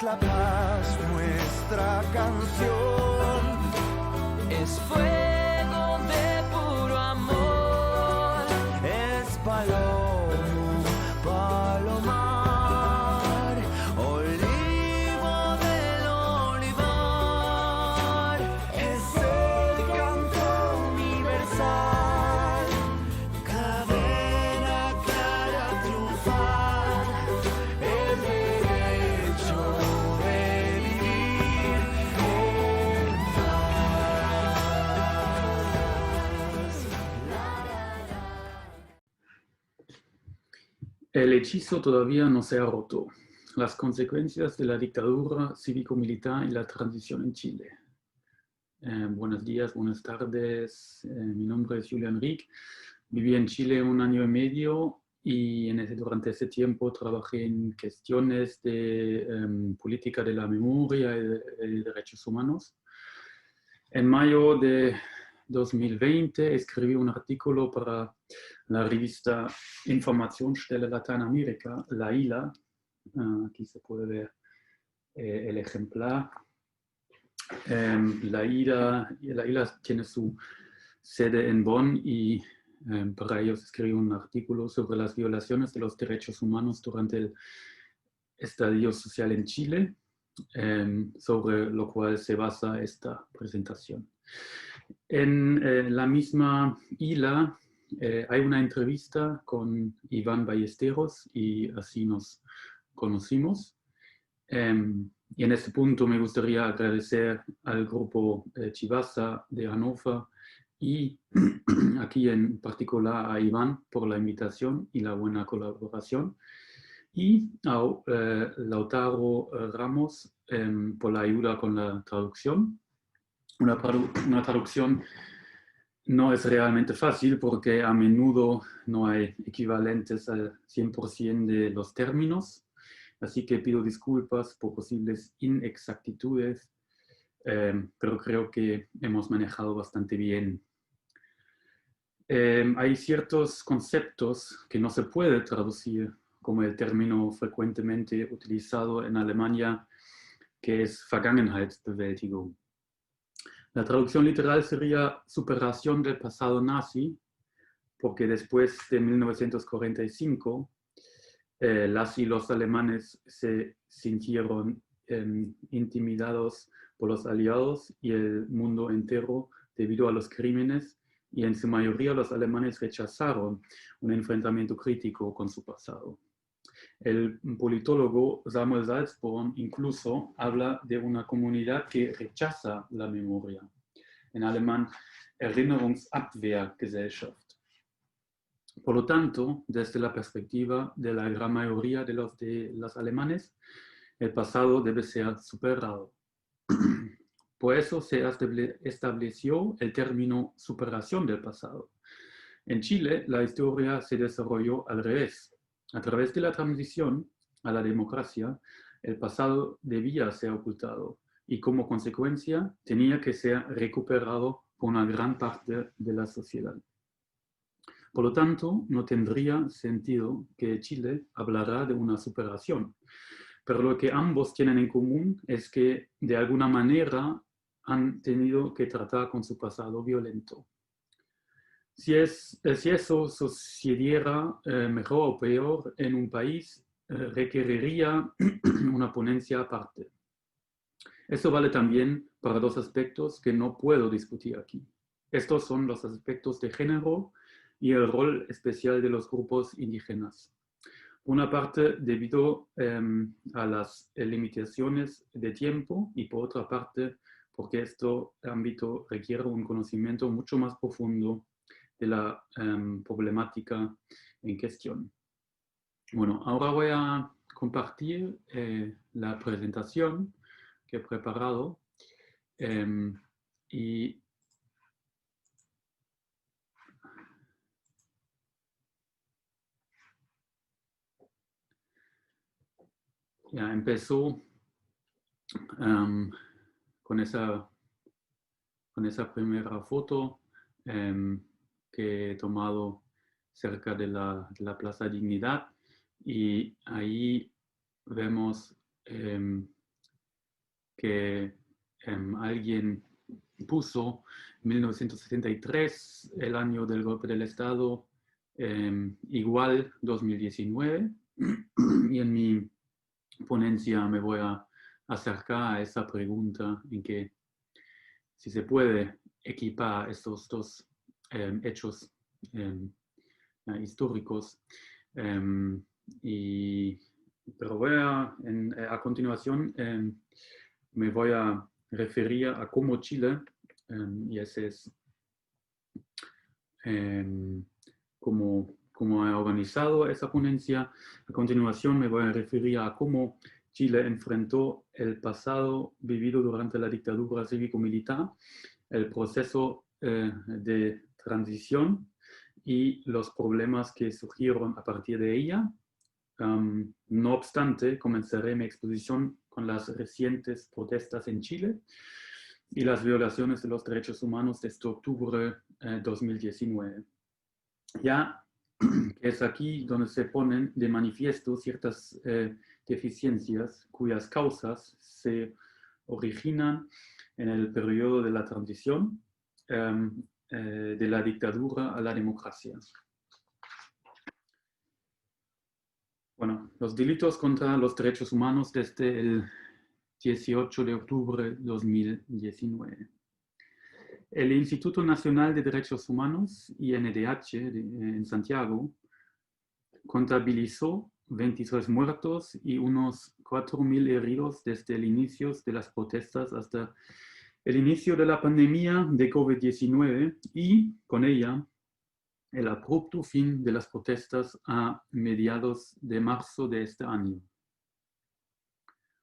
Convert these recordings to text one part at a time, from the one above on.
es la paz nuestra canción. Es fuego de puro amor. Es palomo, palomar, olivo del olivar. Es el canto universal, cadena clara triunfar, el derecho de vivir en El hechizo todavía no se ha roto. Las consecuencias de la dictadura cívico-militar y la transición en Chile. Buenos días, buenas tardes. Mi nombre es Julian Rieck. Viví en Chile 1 año y medio y durante ese tiempo trabajé en cuestiones de política de la memoria y de derechos humanos. En mayo de 2020 escribí un artículo para la revista Informationsstelle Latinoamérica, la ILA. Aquí se puede ver el ejemplar. La ILA tiene su sede en Bonn y para ellos escribí un artículo sobre las violaciones de los derechos humanos durante el estallido social en Chile, sobre lo cual se basa esta presentación. En la misma ILA hay una entrevista con Iván Ballesteros y así nos conocimos. Y en este punto me gustaría agradecer al grupo Chivasa de Hannover y aquí en particular a Iván por la invitación y la buena colaboración, y a Lautaro Ramos por la ayuda con la traducción. Una traducción no es realmente fácil porque a menudo no hay equivalentes al 100% de los términos, así que pido disculpas por posibles inexactitudes, pero creo que hemos manejado bastante bien. Hay ciertos conceptos que no se puede traducir, como el término frecuentemente utilizado en Alemania, que es Vergangenheitsbewältigung. La traducción literal sería superación del pasado nazi, porque después de 1945, las y los alemanes se sintieron intimidados por los aliados y el mundo entero debido a los crímenes, y en su mayoría los alemanes rechazaron un enfrentamiento crítico con su pasado. El politólogo Samuel Salzborn incluso habla de una comunidad que rechaza la memoria, en alemán Erinnerungsabwehrgesellschaft. Por lo tanto, desde la perspectiva de la gran mayoría de los alemanes, el pasado debe ser superado. Por eso se estableció el término superación del pasado. En Chile, la historia se desarrolló al revés. A través de la transición a la democracia, el pasado debía ser ocultado y como consecuencia tenía que ser recuperado por una gran parte de la sociedad. Por lo tanto, no tendría sentido que Chile hablara de una superación, pero lo que ambos tienen en común es que de alguna manera han tenido que tratar con su pasado violento. Si eso sucediera mejor o peor en un país, requeriría una ponencia aparte. Eso vale también para dos aspectos que no puedo discutir aquí. Estos son los aspectos de género y el rol especial de los grupos indígenas. Por una parte, debido a las limitaciones de tiempo, y por otra parte, porque este ámbito requiere un conocimiento mucho más profundo de la problemática en cuestión. Bueno, ahora voy a compartir la presentación que he preparado y ya empezó con esa primera foto que he tomado cerca de la Plaza Dignidad, y ahí vemos que alguien puso en 1973, el año del golpe del Estado, igual 2019, y en mi ponencia me voy a acercar a esa pregunta en que si se puede equipar estos dos hechos históricos. Pero a continuación me voy a referir a cómo Chile, y ese es cómo he organizado esa ponencia. A continuación me voy a referir a cómo Chile enfrentó el pasado vivido durante la dictadura cívico-militar, el proceso de transición y los problemas que surgieron a partir de ella. No obstante, comenzaré mi exposición con las recientes protestas en Chile y las violaciones de los derechos humanos desde octubre de 2019. Ya es aquí donde se ponen de manifiesto ciertas deficiencias cuyas causas se originan en el periodo de la transición de la dictadura a la democracia. Bueno, los delitos contra los derechos humanos desde el 18 de octubre de 2019. El Instituto Nacional de Derechos Humanos, INDH, en Santiago, contabilizó 23 muertos y unos 4.000 heridos desde el inicio de las protestas hasta el inicio de la pandemia de COVID-19 y, con ella, el abrupto fin de las protestas a mediados de marzo de este año.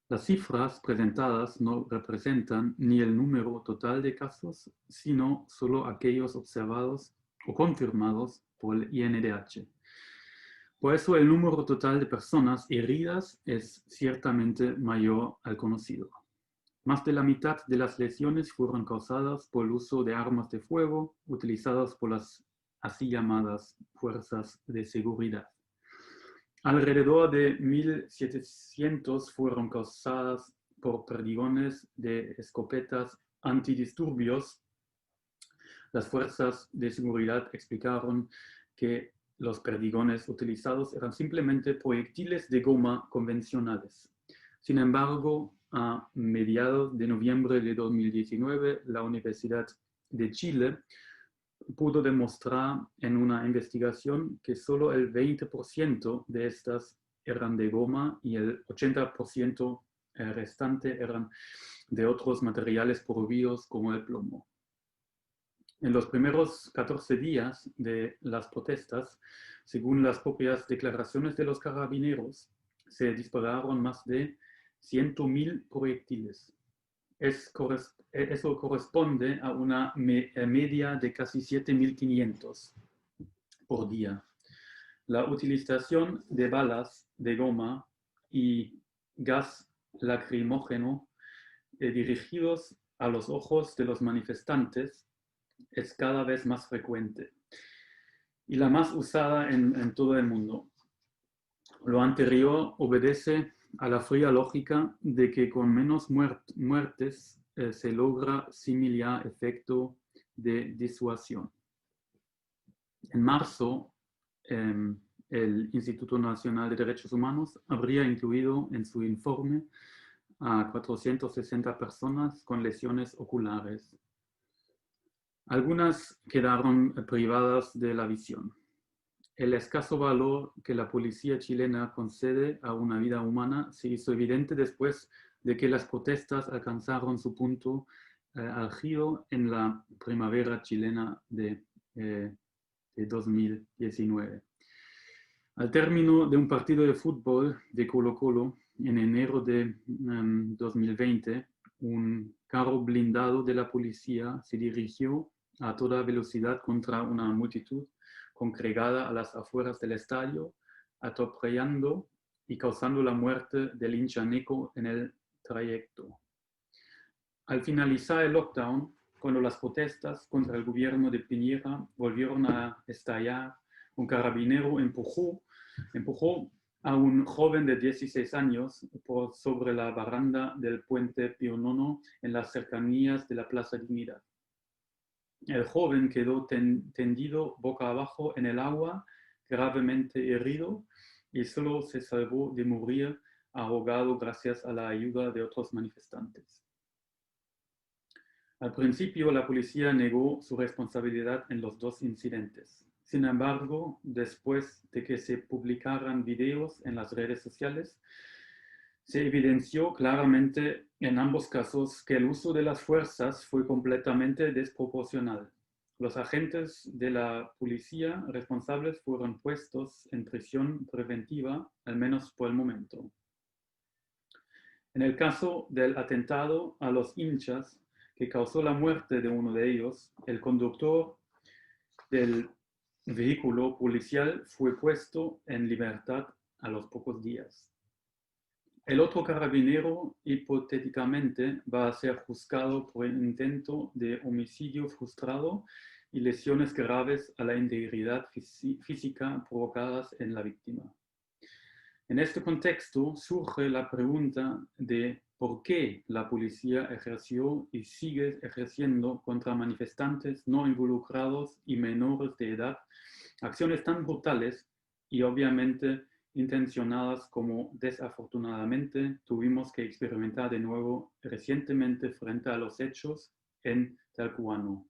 Las cifras presentadas no representan ni el número total de casos, sino solo aquellos observados o confirmados por el INDH. Por eso el número total de personas heridas es ciertamente mayor al conocido. Más de la mitad de las lesiones fueron causadas por el uso de armas de fuego utilizadas por las así llamadas fuerzas de seguridad. Alrededor de 1.700 fueron causadas por perdigones de escopetas antidisturbios. Las fuerzas de seguridad explicaron que los perdigones utilizados eran simplemente proyectiles de goma convencionales. Sin embargo, a mediados de noviembre de 2019, la Universidad de Chile pudo demostrar en una investigación que solo el 20% de estas eran de goma y el 80% restante eran de otros materiales prohibidos como el plomo. En los primeros 14 días de las protestas, según las propias declaraciones de los carabineros, se dispararon más de 100.000 proyectiles. Eso corresponde a una media de casi 7.500 por día. La utilización de balas de goma y gas lacrimógeno dirigidos a los ojos de los manifestantes es cada vez más frecuente y la más usada en todo el mundo. Lo anterior obedece a la fría lógica de que con menos muertes se logra similar efecto de disuasión. En marzo, el Instituto Nacional de Derechos Humanos habría incluido en su informe a 460 personas con lesiones oculares. Algunas quedaron privadas de la visión. El escaso valor que la policía chilena concede a una vida humana se hizo evidente después de que las protestas alcanzaron su punto álgido en la primavera chilena de 2019. Al término de un partido de fútbol de Colo-Colo en enero de 2020, un carro blindado de la policía se dirigió a toda velocidad contra una multitud congregada a las afueras del estadio, atropellando y causando la muerte del hincha Neco en el trayecto. Al finalizar el lockdown, cuando las protestas contra el gobierno de Piñera volvieron a estallar, un carabinero empujó a un joven de 16 años por sobre la baranda del puente Pío IX en las cercanías de la Plaza Dignidad. El joven quedó tendido boca abajo en el agua, gravemente herido, y solo se salvó de morir ahogado gracias a la ayuda de otros manifestantes. Al principio, la policía negó su responsabilidad en los dos incidentes. Sin embargo, después de que se publicaran videos en las redes sociales, se evidenció claramente en ambos casos que el uso de las fuerzas fue completamente desproporcional. Los agentes de la policía responsables fueron puestos en prisión preventiva, al menos por el momento. En el caso del atentado a los hinchas, que causó la muerte de uno de ellos, el conductor del vehículo policial fue puesto en libertad a los pocos días. El otro carabinero, hipotéticamente, va a ser juzgado por el intento de homicidio frustrado y lesiones graves a la integridad física provocadas en la víctima. En este contexto surge la pregunta de por qué la policía ejerció y sigue ejerciendo contra manifestantes no involucrados y menores de edad acciones tan brutales y obviamente intencionadas como desafortunadamente tuvimos que experimentar de nuevo recientemente frente a los hechos en Talcahuano.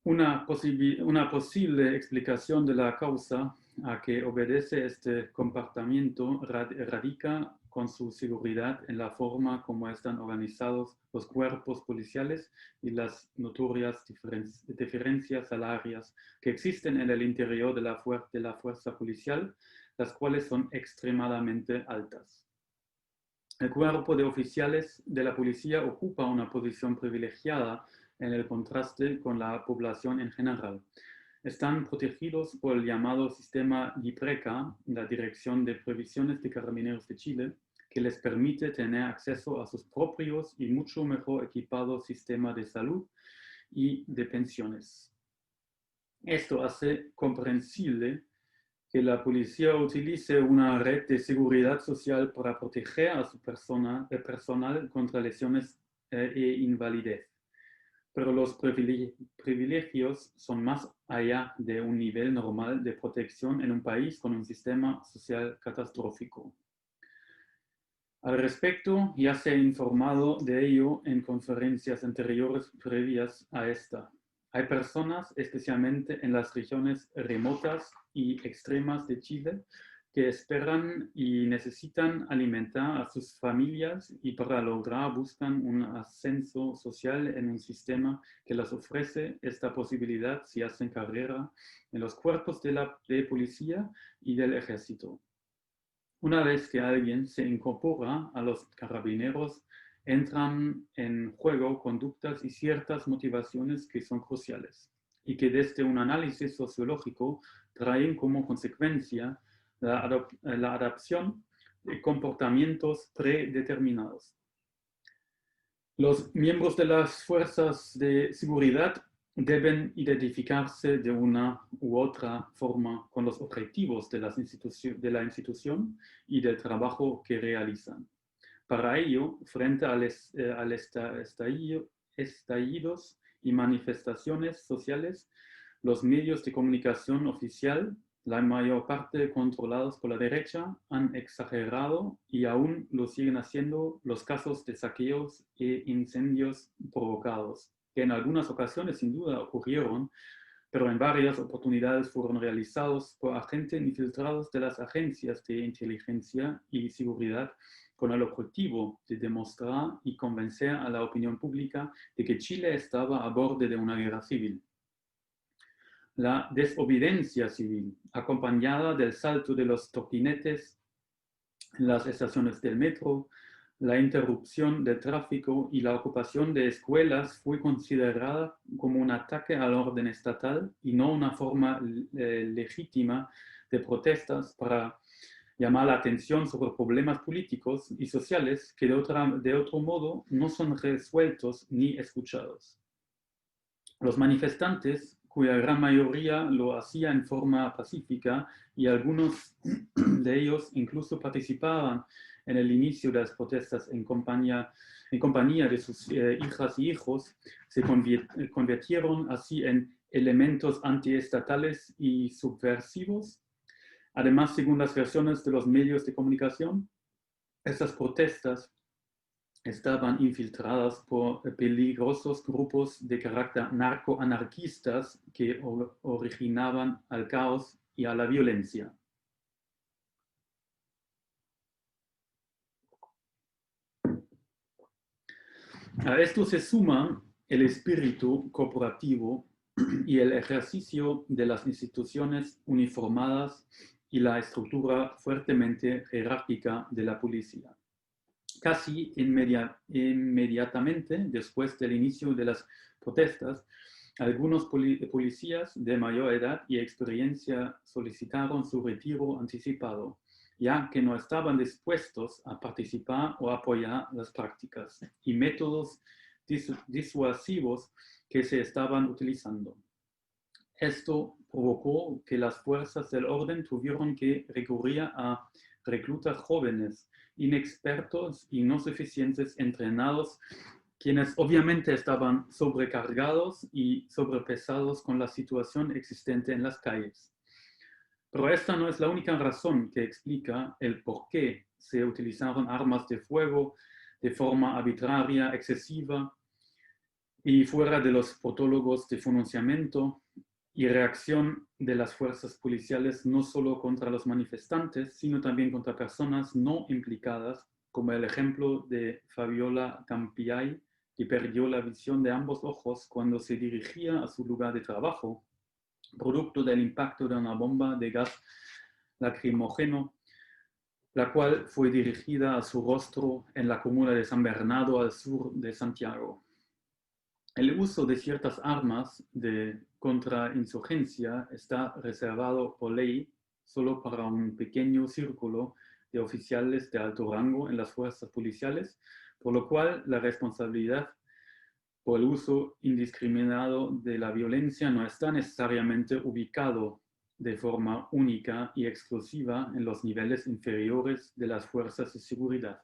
Una posible explicación de la causa a que obedece este comportamiento radica con su seguridad en la forma como están organizados los cuerpos policiales y las notorias diferencias salariales que existen en el interior de la fuerza policial, las cuales son extremadamente altas. El cuerpo de oficiales de la policía ocupa una posición privilegiada en el contraste con la población en general. Están protegidos por el llamado sistema DIPRECA, la Dirección de Previsiones de Carabineros de Chile, que les permite tener acceso a sus propios y mucho mejor equipados sistemas de salud y de pensiones. Esto hace comprensible que la policía utilice una red de seguridad social para proteger a su personal contra lesiones e invalidez. Pero los privilegios son más allá de un nivel normal de protección en un país con un sistema social catastrófico. Al respecto, ya se ha informado de ello en conferencias anteriores previas a esta. Hay personas, especialmente en las regiones remotas y extremas de Chile, que esperan y necesitan alimentar a sus familias y para lograr buscan un ascenso social en un sistema que les ofrece esta posibilidad si hacen carrera en los cuerpos de policía y del ejército. Una vez que alguien se incorpora a los carabineros, entran en juego conductas y ciertas motivaciones que son cruciales y que desde un análisis sociológico traen como consecuencia la adopción de comportamientos predeterminados. Los miembros de las fuerzas de seguridad deben identificarse de una u otra forma con los objetivos de la institución y del trabajo que realizan. Para ello, frente al estallidos y manifestaciones sociales, los medios de comunicación oficial, la mayor parte controlados por la derecha, han exagerado y aún lo siguen haciendo los casos de saqueos e incendios provocados, que en algunas ocasiones sin duda ocurrieron, pero en varias oportunidades fueron realizados por agentes infiltrados de las agencias de inteligencia y seguridad con el objetivo de demostrar y convencer a la opinión pública de que Chile estaba a borde de una guerra civil. La desobediencia civil, acompañada del salto de los toquinetes en las estaciones del metro, la interrupción del tráfico y la ocupación de escuelas fue considerada como un ataque al orden estatal y no una forma legítima de protestas para llamar la atención sobre problemas políticos y sociales que de otro modo no son resueltos ni escuchados. Los manifestantes cuya gran mayoría lo hacía en forma pacífica y algunos de ellos incluso participaban en el inicio de las protestas en compañía de sus hijas y hijos, se convirtieron así en elementos antiestatales y subversivos. Además, según las versiones de los medios de comunicación, estas protestas estaban infiltradas por peligrosos grupos de carácter narcoanarquistas que originaban al caos y a la violencia. A esto se suma el espíritu corporativo y el ejercicio de las instituciones uniformadas y la estructura fuertemente jerárquica de la policía. Casi inmediatamente después del inicio de las protestas, algunos policías de mayor edad y experiencia solicitaron su retiro anticipado, ya que no estaban dispuestos a participar o apoyar las prácticas y métodos disuasivos que se estaban utilizando. Esto provocó que las fuerzas del orden tuvieron que recurrir a reclutas jóvenes, inexpertos y no suficientes entrenados, quienes obviamente estaban sobrecargados y sobrepesados con la situación existente en las calles. Pero esta no es la única razón que explica el por qué se utilizaron armas de fuego de forma arbitraria, excesiva y fuera de los protólogos de financiamiento y reacción de las fuerzas policiales no solo contra los manifestantes, sino también contra personas no implicadas, como el ejemplo de Fabiola Campiay, que perdió la visión de ambos ojos cuando se dirigía a su lugar de trabajo, producto del impacto de una bomba de gas lacrimógeno, la cual fue dirigida a su rostro en la comuna de San Bernardo, al sur de Santiago. El uso de ciertas armas de contrainsurgencia está reservado por ley solo para un pequeño círculo de oficiales de alto rango en las fuerzas policiales, por lo cual la responsabilidad por el uso indiscriminado de la violencia no está necesariamente ubicado de forma única y exclusiva en los niveles inferiores de las fuerzas de seguridad.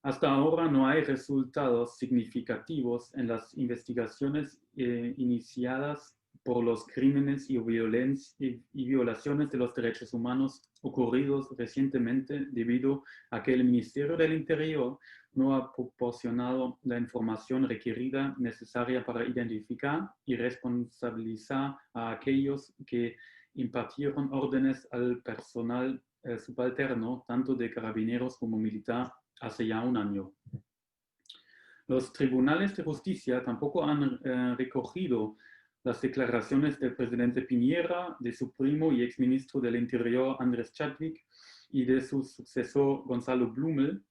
Hasta ahora no hay resultados significativos en las investigaciones iniciadas por los crímenes y violaciones de los derechos humanos ocurridos recientemente debido a que el Ministerio del Interior no ha proporcionado la información requerida necesaria para identificar y responsabilizar a aquellos que impartieron órdenes al personal subalterno, tanto de carabineros como militar, hace ya un año. Los tribunales de justicia tampoco han recogido las declaraciones del presidente Piñera, de su primo y exministro del Interior Andrés Chadwick y de su sucesor Gonzalo Blumel,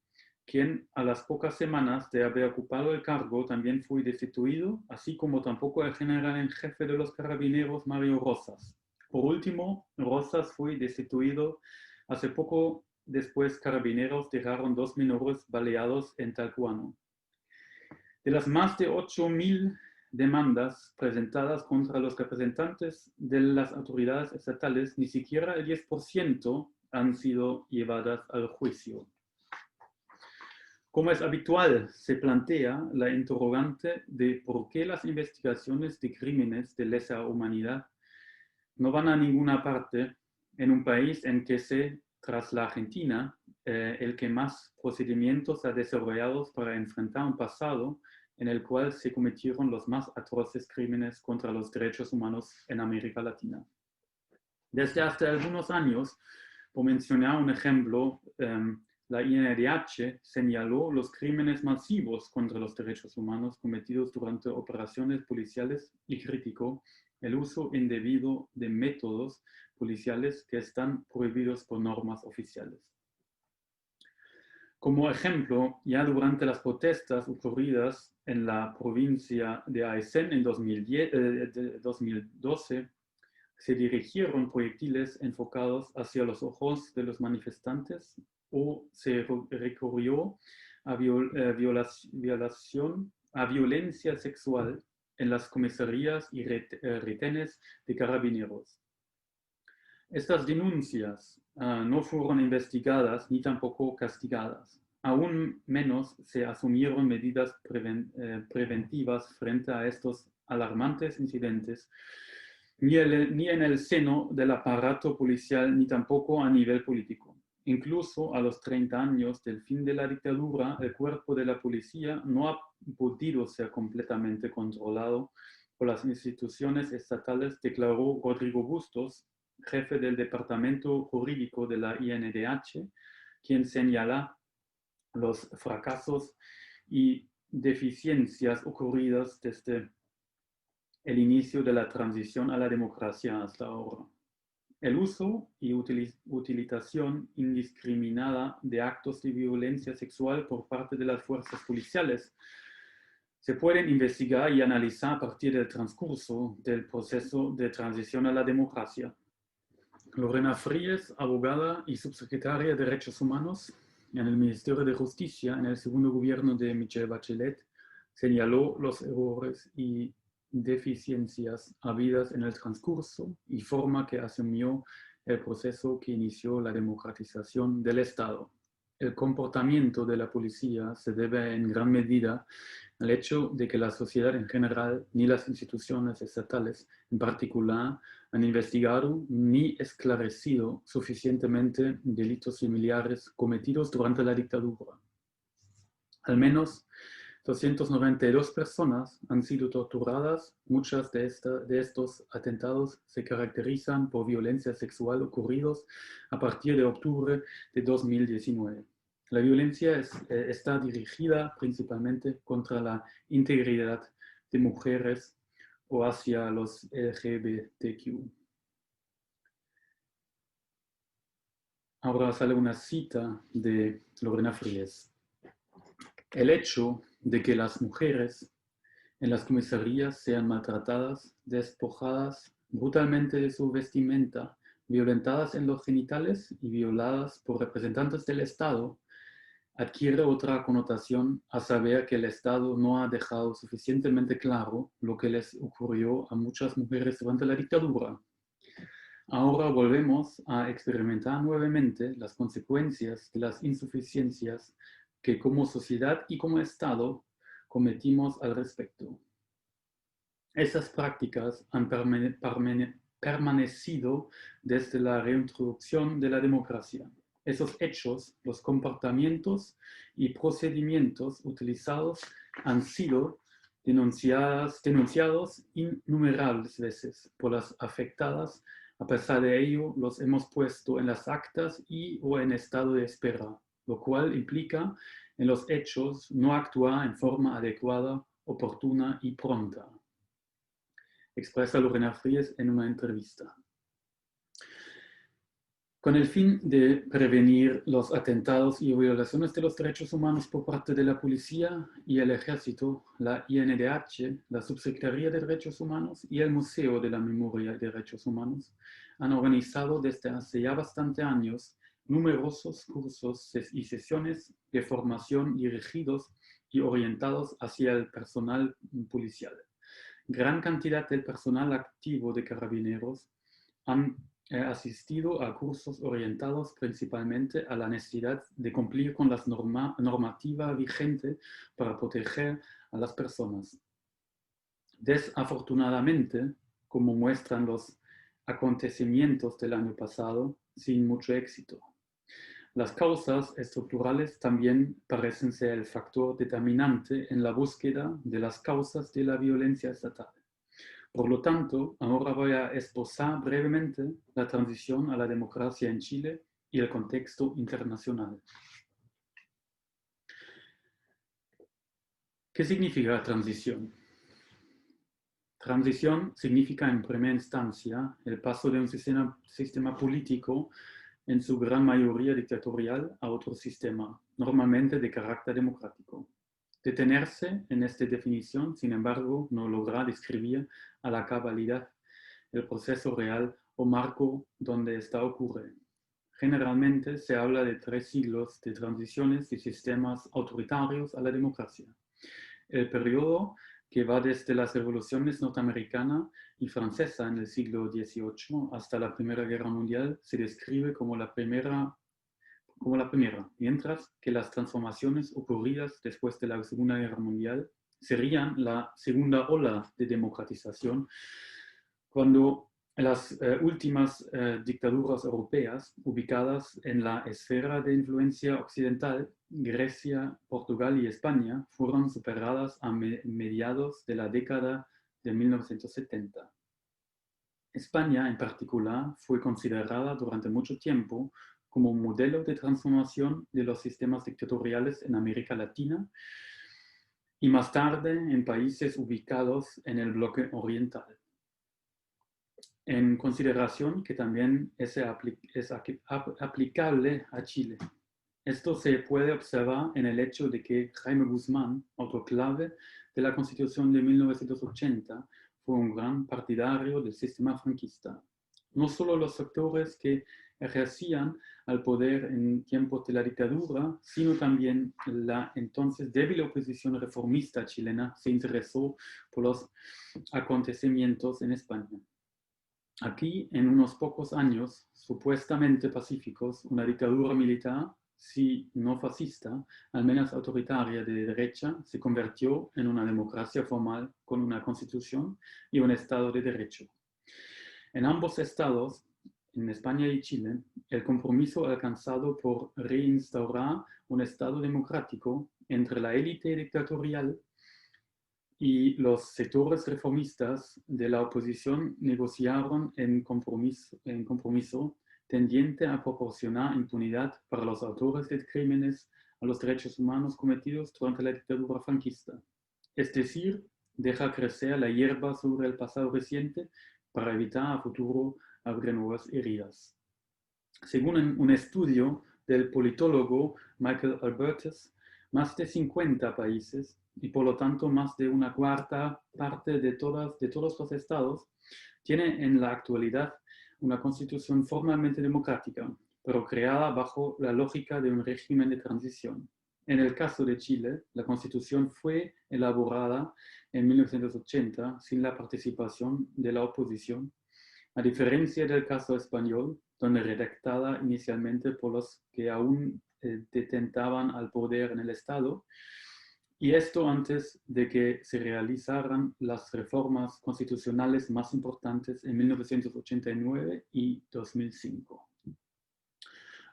quien a las pocas semanas de haber ocupado el cargo también fue destituido, así como tampoco el general en jefe de los carabineros Mario Rosas. Por último, Rosas fue destituido hace poco. Después, carabineros dejaron 2 menores baleados en Talcahuano. De las más de 8.000 demandas presentadas contra los representantes de las autoridades estatales, ni siquiera el 10% han sido llevadas al juicio. Como es habitual, se plantea la interrogante de por qué las investigaciones de crímenes de lesa humanidad no van a ninguna parte en un país en que tras la Argentina, el que más procedimientos ha desarrollado para enfrentar un pasado en el cual se cometieron los más atroces crímenes contra los derechos humanos en América Latina. Desde hace algunos años, por mencionar un ejemplo, la INDH señaló los crímenes masivos contra los derechos humanos cometidos durante operaciones policiales y criticó el uso indebido de métodos policiales que están prohibidos por normas oficiales. Como ejemplo, ya durante las protestas ocurridas en la provincia de Aysén en 2012, se dirigieron proyectiles enfocados hacia los ojos de los manifestantes o se recurrió a violencia sexual en las comisarías y retenes de carabineros. Estas denuncias no fueron investigadas ni tampoco castigadas. Aún menos se asumieron medidas preventivas frente a estos alarmantes incidentes, ni en el seno del aparato policial, ni tampoco a nivel político. Incluso a los 30 años del fin de la dictadura, el cuerpo de la policía no ha podido ser completamente controlado por las instituciones estatales, declaró Rodrigo Bustos, jefe del Departamento Jurídico de la INDH, quien señala los fracasos y deficiencias ocurridas desde el inicio de la transición a la democracia hasta ahora. El uso y utilización indiscriminada de actos de violencia sexual por parte de las fuerzas policiales se pueden investigar y analizar a partir del transcurso del proceso de transición a la democracia. Lorena Fríes, abogada y subsecretaria de Derechos Humanos en el Ministerio de Justicia en el segundo gobierno de Michelle Bachelet, señaló los errores y deficiencias habidas en el transcurso y forma que asumió el proceso que inició la democratización del Estado. El comportamiento de la policía se debe en gran medida al hecho de que la sociedad en general, ni las instituciones estatales en particular, han investigado ni esclarecido suficientemente delitos similares cometidos durante la dictadura. Al menos 292 personas han sido torturadas. Muchas de estos atentados se caracterizan por violencia sexual ocurridos a partir de octubre de 2019. La violencia está dirigida principalmente contra la integridad de mujeres o hacia los LGBTQ. Ahora sale una cita de Lorena Fríes. El hecho de que las mujeres en las comisarías sean maltratadas, despojadas brutalmente de su vestimenta, violentadas en los genitales y violadas por representantes del Estado, adquiere otra connotación, a saber que el Estado no ha dejado suficientemente claro lo que les ocurrió a muchas mujeres durante la dictadura. Ahora volvemos a experimentar nuevamente las consecuencias de las insuficiencias que como sociedad y como Estado cometimos al respecto. Esas prácticas han permanecido desde la reintroducción de la democracia. Esos hechos, los comportamientos y procedimientos utilizados han sido denunciados innumerables veces por las afectadas. A pesar de ello, los hemos puesto en las actas o en estado de espera, lo cual implica en los hechos no actuar en forma adecuada, oportuna y pronta, expresa Lorena Fríes en una entrevista. Con el fin de prevenir los atentados y violaciones de los derechos humanos por parte de la policía y el ejército, la INDH, la Subsecretaría de Derechos Humanos y el Museo de la Memoria de Derechos Humanos han organizado desde hace ya bastante años numerosos cursos y sesiones de formación dirigidos y orientados hacia el personal policial. Gran cantidad del personal activo de carabineros han asistido a cursos orientados principalmente a la necesidad de cumplir con la normativa vigente para proteger a las personas. Desafortunadamente, como muestran los acontecimientos del año pasado, sin mucho éxito. Las causas estructurales también parecen ser el factor determinante en la búsqueda de las causas de la violencia estatal. Por lo tanto, ahora voy a esbozar brevemente la transición a la democracia en Chile y el contexto internacional. ¿Qué significa transición? Transición significa en primera instancia el paso de un sistema político en su gran mayoría dictatorial a otro sistema, normalmente de carácter democrático. Detenerse en esta definición, sin embargo, no logra describir a la cabalidad el proceso real o marco donde esta ocurre. Generalmente se habla de 3 siglos de transiciones de sistemas autoritarios a la democracia. El periodo que va desde las revoluciones norteamericana y francesa en el siglo XVIII hasta la Primera Guerra Mundial, se describe como la primera, mientras que las transformaciones ocurridas después de la Segunda Guerra Mundial serían la segunda ola de democratización, cuando las últimas dictaduras europeas ubicadas en la esfera de influencia occidental, Grecia, Portugal y España, fueron superadas a mediados de la década de 1970. España, en particular, fue considerada durante mucho tiempo como un modelo de transformación de los sistemas dictatoriales en América Latina y más tarde en países ubicados en el bloque oriental. En consideración que también es aplicable a Chile. Esto se puede observar en el hecho de que Jaime Guzmán, autor clave de la Constitución de 1980, fue un gran partidario del sistema franquista. No solo los sectores que ejercían al poder en tiempos de la dictadura, sino también la entonces débil oposición reformista chilena se interesó por los acontecimientos en España. Aquí, en unos pocos años supuestamente pacíficos, una dictadura militar, si no fascista, al menos autoritaria de derecha, se convirtió en una democracia formal con una constitución y un Estado de Derecho. En ambos estados, en España y Chile, el compromiso alcanzado por reinstaurar un Estado democrático entre la élite dictatorial y los sectores reformistas de la oposición negociaron en compromiso tendiente a proporcionar impunidad para los autores de crímenes a los derechos humanos cometidos durante la dictadura franquista. Es decir, deja crecer la hierba sobre el pasado reciente para evitar a futuro abrir nuevas heridas. Según un estudio del politólogo Michael Albertus, más de 50 países y por lo tanto más de una cuarta parte de todos los estados tienen en la actualidad una constitución formalmente democrática, pero creada bajo la lógica de un régimen de transición. En el caso de Chile, la constitución fue elaborada en 1980 sin la participación de la oposición, a diferencia del caso español, donde redactada inicialmente por los que aún detentaban al poder en el Estado, y esto antes de que se realizaran las reformas constitucionales más importantes en 1989 y 2005.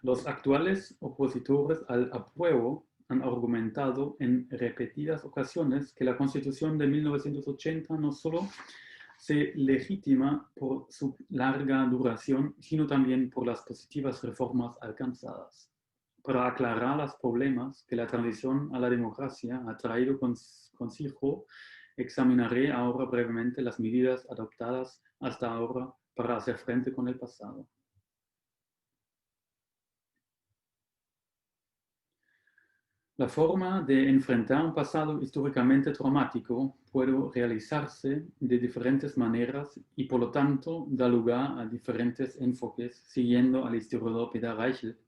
Los actuales opositores al apruebo han argumentado en repetidas ocasiones que la Constitución de 1980 no solo se legitima por su larga duración, sino también por las positivas reformas alcanzadas. Para aclarar los problemas que la transición a la democracia ha traído consigo, examinaré ahora brevemente las medidas adoptadas hasta ahora para hacer frente con el pasado. La forma de enfrentar un pasado históricamente traumático puede realizarse de diferentes maneras y por lo tanto da lugar a diferentes enfoques siguiendo al historiador Peter Reichelt.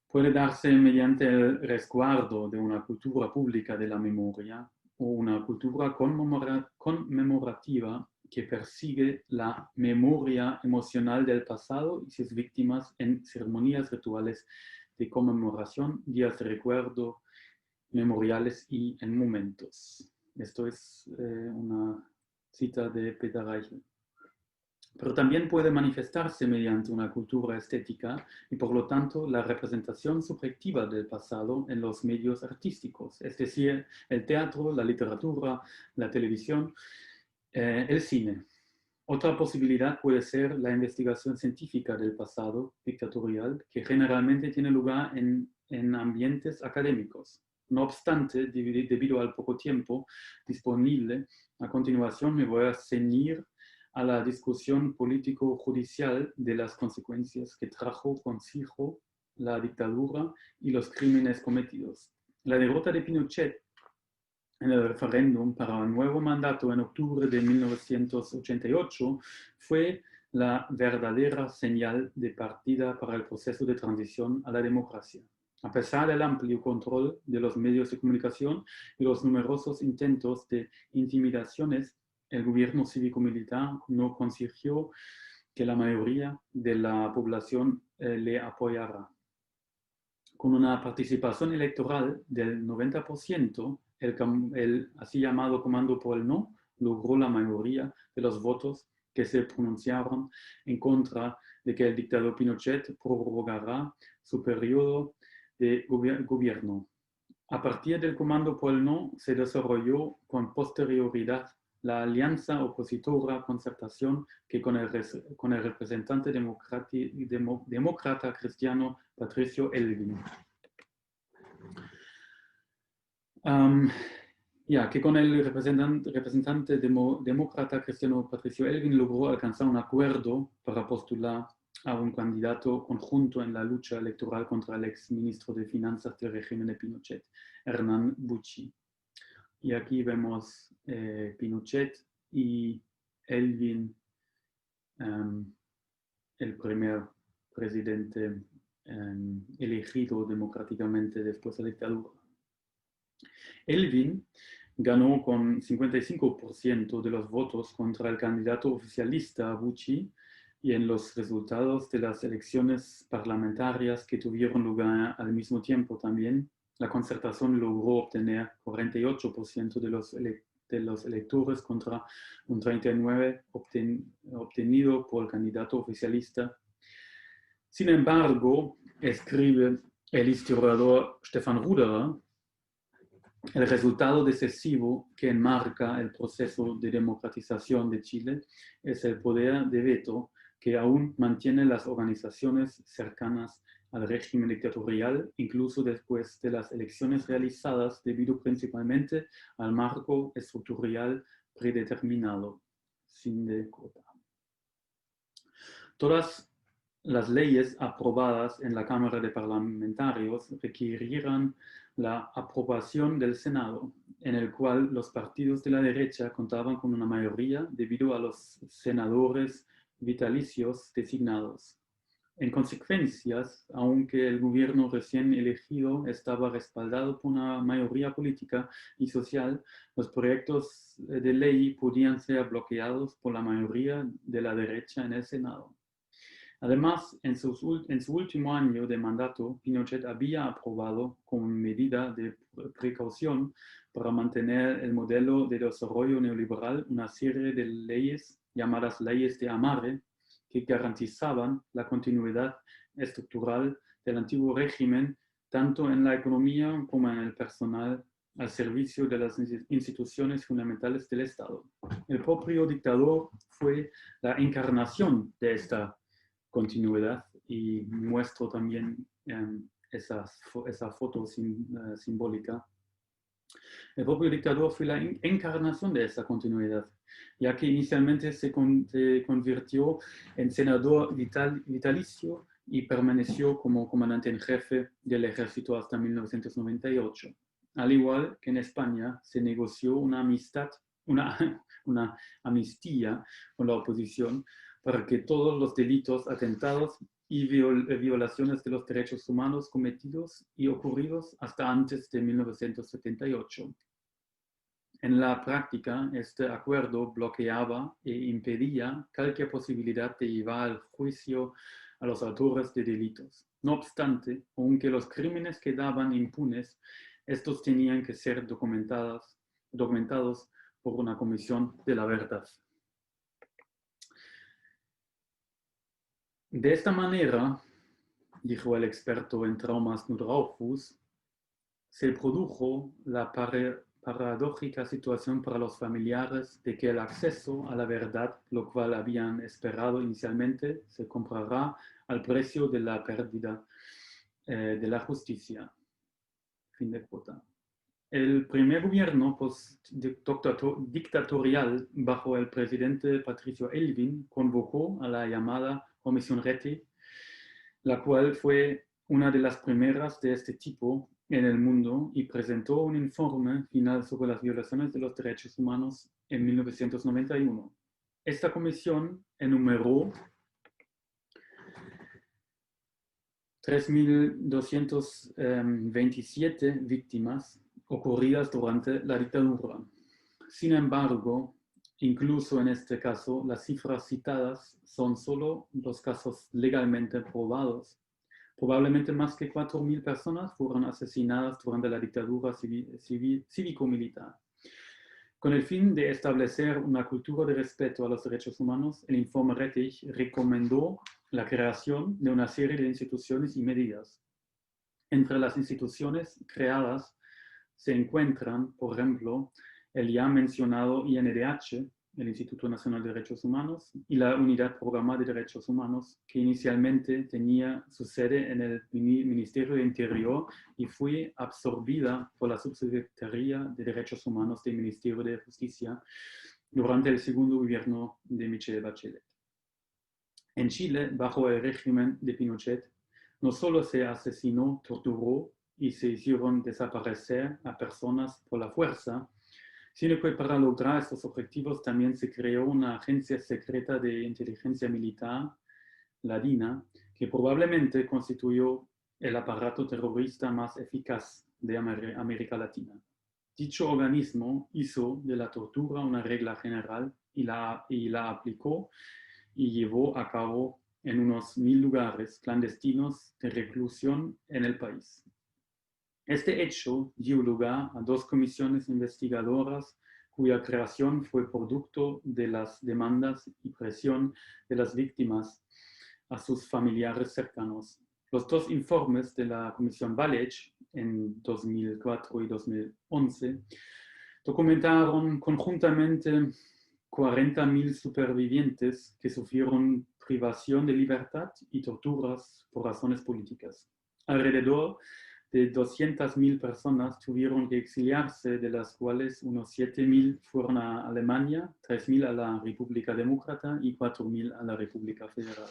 Puede darse mediante el resguardo de una cultura pública de la memoria o una cultura conmemorativa que persigue la memoria emocional del pasado y sus víctimas en ceremonias rituales de conmemoración, días de recuerdo, memoriales y en momentos. Esto es una cita de Peter Reichelt. Pero también puede manifestarse mediante una cultura estética y por lo tanto la representación subjetiva del pasado en los medios artísticos, es decir, el teatro, la literatura, la televisión, el cine. Otra posibilidad puede ser la investigación científica del pasado dictatorial, que generalmente tiene lugar en ambientes académicos. No obstante, debido al poco tiempo disponible, a continuación me voy a ceñir a la discusión político-judicial de las consecuencias que trajo consigo la dictadura y los crímenes cometidos. La derrota de Pinochet en el referéndum para un nuevo mandato en octubre de 1988 fue la verdadera señal de partida para el proceso de transición a la democracia. A pesar del amplio control de los medios de comunicación y los numerosos intentos de intimidaciones, el gobierno cívico-militar no consiguió que la mayoría de la población le apoyara. Con una participación electoral del 90%, el así llamado Comando por el No logró la mayoría de los votos que se pronunciaron en contra de que el dictador Pinochet prorrogara su periodo de gobierno. A partir del Comando por el No se desarrolló con posterioridad la alianza opositora Concertación, que con el representante demócrata cristiano Patricio Elwin. Que con el representante demócrata cristiano Patricio Elwin logró alcanzar un acuerdo para postular a un candidato conjunto en la lucha electoral contra el exministro de Finanzas del régimen de Pinochet, Hernán Bucci. Y aquí vemos Pinochet y Elwin, el primer presidente elegido democráticamente después de la dictadura. Elwin ganó con 55% de los votos contra el candidato oficialista Bucci, y en los resultados de las elecciones parlamentarias que tuvieron lugar al mismo tiempo también, la Concertación logró obtener 48% de los electores contra un 39% obtenido por el candidato oficialista. Sin embargo, escribe el historiador Stefan Ruderer, el resultado decisivo que enmarca el proceso de democratización de Chile es el poder de veto que aún mantienen las organizaciones cercanas al régimen dictatorial, incluso después de las elecciones realizadas, debido principalmente al marco estructural predeterminado. Fin de cota. Todas las leyes aprobadas en la Cámara de Parlamentarios requerirán la aprobación del Senado, en el cual los partidos de la derecha contaban con una mayoría debido a los senadores vitalicios designados. En consecuencia, aunque el gobierno recién elegido estaba respaldado por una mayoría política y social, los proyectos de ley podían ser bloqueados por la mayoría de la derecha en el Senado. Además, en su último año de mandato, Pinochet había aprobado como medida de precaución para mantener el modelo de desarrollo neoliberal una serie de leyes llamadas leyes de amarre, que garantizaban la continuidad estructural del antiguo régimen, tanto en la economía como en el personal al servicio de las instituciones fundamentales del Estado. El propio dictador fue la encarnación de esta continuidad, y muestro también esa foto simbólica. El propio dictador fue la encarnación de esa continuidad, ya que inicialmente se convirtió en senador vitalicio y permaneció como comandante en jefe del ejército hasta 1998. Al igual que en España, se negoció una amnistía con la oposición para que todos los delitos, atentados y violaciones de los derechos humanos cometidos y ocurridos hasta antes de 1978. En la práctica, este acuerdo bloqueaba e impedía cualquier posibilidad de llevar al juicio a los autores de delitos. No obstante, aunque los crímenes quedaban impunes, estos tenían que ser documentados por una comisión de la verdad. De esta manera, dijo el experto en traumas Nudraufus, se produjo la paradójica situación para los familiares de que el acceso a la verdad, lo cual habían esperado inicialmente, se comprará al precio de la pérdida de la justicia. Fin de cota. El primer gobierno dictatorial bajo el presidente Patricio Elwin convocó a la llamada Comisión Reti, la cual fue una de las primeras de este tipo en el mundo y presentó un informe final sobre las violaciones de los derechos humanos en 1991. Esta comisión enumeró 3.227 víctimas ocurridas durante la dictadura. Sin embargo, incluso en este caso, las cifras citadas son solo los casos legalmente probados. Probablemente más que 4.000 personas fueron asesinadas durante la dictadura cívico-militar. Con el fin de establecer una cultura de respeto a los derechos humanos, el informe Rettig recomendó la creación de una serie de instituciones y medidas. Entre las instituciones creadas se encuentran, por ejemplo, el ya mencionado INDH, el Instituto Nacional de Derechos Humanos, y la Unidad Programa de Derechos Humanos, que inicialmente tenía su sede en el Ministerio de Interior y fue absorbida por la Subsecretaría de Derechos Humanos del Ministerio de Justicia durante el segundo gobierno de Michelle Bachelet. En Chile, bajo el régimen de Pinochet, no solo se asesinó, torturó y se hicieron desaparecer a personas por la fuerza, sino que para lograr estos objetivos también se creó una agencia secreta de inteligencia militar, la DINA, que probablemente constituyó el aparato terrorista más eficaz de América Latina. Dicho organismo hizo de la tortura una regla general y la aplicó y llevó a cabo en unos 1.000 lugares clandestinos de reclusión en el país. Este hecho dio lugar a 2 comisiones investigadoras cuya creación fue producto de las demandas y presión de las víctimas a sus familiares cercanos. Los 2 informes de la Comisión Valech en 2004 y 2011 documentaron conjuntamente 40.000 supervivientes que sufrieron privación de libertad y torturas por razones políticas. Alrededor de 200.000 personas tuvieron que exiliarse, de las cuales unos 7.000 fueron a Alemania, 3.000 a la República Demócrata y 4.000 a la República Federal.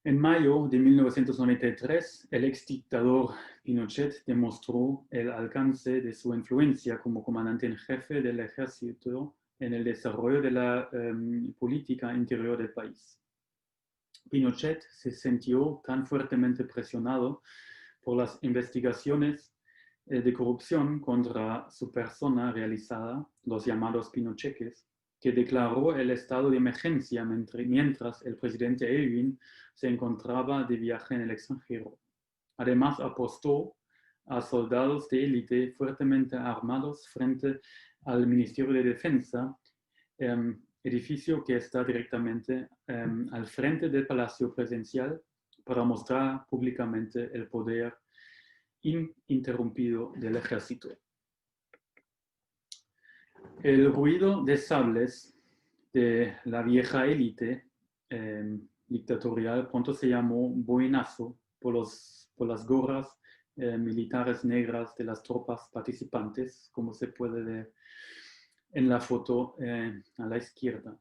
En mayo de 1993, el exdictador Pinochet demostró el alcance de su influencia como comandante en jefe del ejército en el desarrollo de la política interior del país. Pinochet se sintió tan fuertemente presionado por las investigaciones de corrupción contra su persona realizada, los llamados Pinocheques, que declaró el estado de emergencia mientras el presidente Elwin se encontraba de viaje en el extranjero. Además, apostó a soldados de élite fuertemente armados frente al Ministerio de Defensa, edificio que está directamente al frente del Palacio Presidencial, para mostrar públicamente el poder ininterrumpido del ejército. El ruido de sables de la vieja élite dictatorial pronto se llamó boinazo por las gorras militares negras de las tropas participantes, como se puede ver en la foto a la izquierda.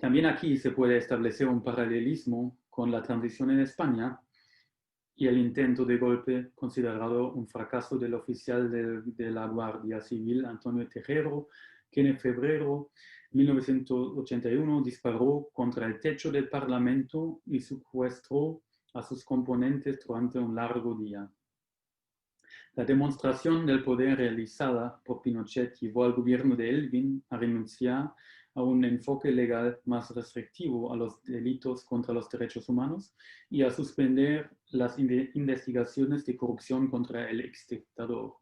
También aquí se puede establecer un paralelismo con la transición en España y el intento de golpe considerado un fracaso del oficial de la Guardia Civil, Antonio Tejero, que en febrero de 1981 disparó contra el techo del Parlamento y secuestró a sus componentes durante un largo día. La demostración del poder realizada por Pinochet llevó al gobierno de Elwin a renunciar a un enfoque legal más restrictivo a los delitos contra los derechos humanos y a suspender las investigaciones de corrupción contra el exdictador.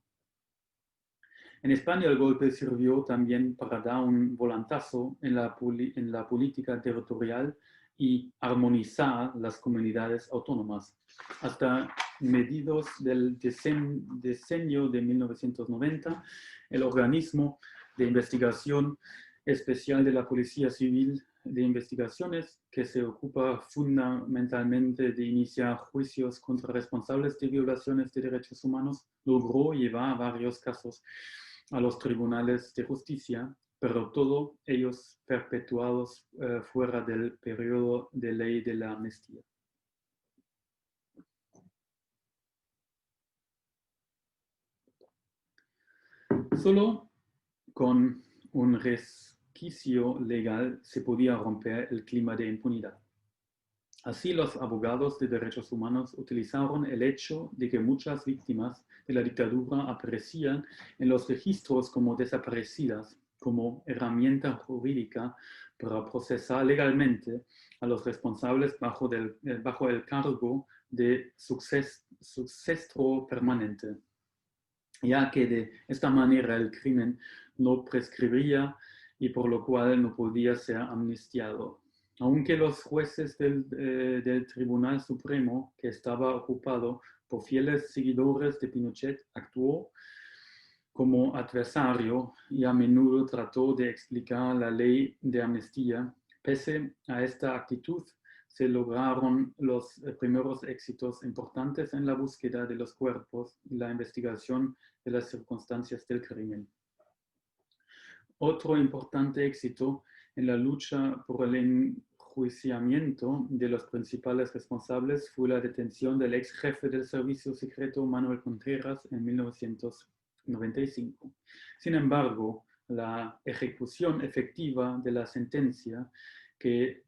En España el golpe sirvió también para dar un volantazo en la política territorial y armonizar las comunidades autónomas. Hasta mediados del decenio de 1990, el organismo de investigación especial de la Policía Civil de Investigaciones, que se ocupa fundamentalmente de iniciar juicios contra responsables de violaciones de derechos humanos, logró llevar varios casos a los tribunales de justicia, pero todos ellos perpetuados fuera del periodo de ley de la amnistía. Solo con un resquicio legal se podía romper el clima de impunidad. Así, los abogados de derechos humanos utilizaron el hecho de que muchas víctimas de la dictadura aparecían en los registros como desaparecidas como herramienta jurídica para procesar legalmente a los responsables bajo el cargo de suceso permanente, ya que de esta manera el crimen no prescribía y por lo cual no podía ser amnistiado. Aunque los jueces del Tribunal Supremo, que estaba ocupado por fieles seguidores de Pinochet, actuó como adversario y a menudo trató de explicar la ley de amnistía. Pese a esta actitud, se lograron los primeros éxitos importantes en la búsqueda de los cuerpos y la investigación de las circunstancias del crimen. Otro importante éxito en la lucha por el enjuiciamiento de los principales responsables fue la detención del ex jefe del Servicio Secreto Manuel Contreras en 1995. Sin embargo, la ejecución efectiva de la sentencia, que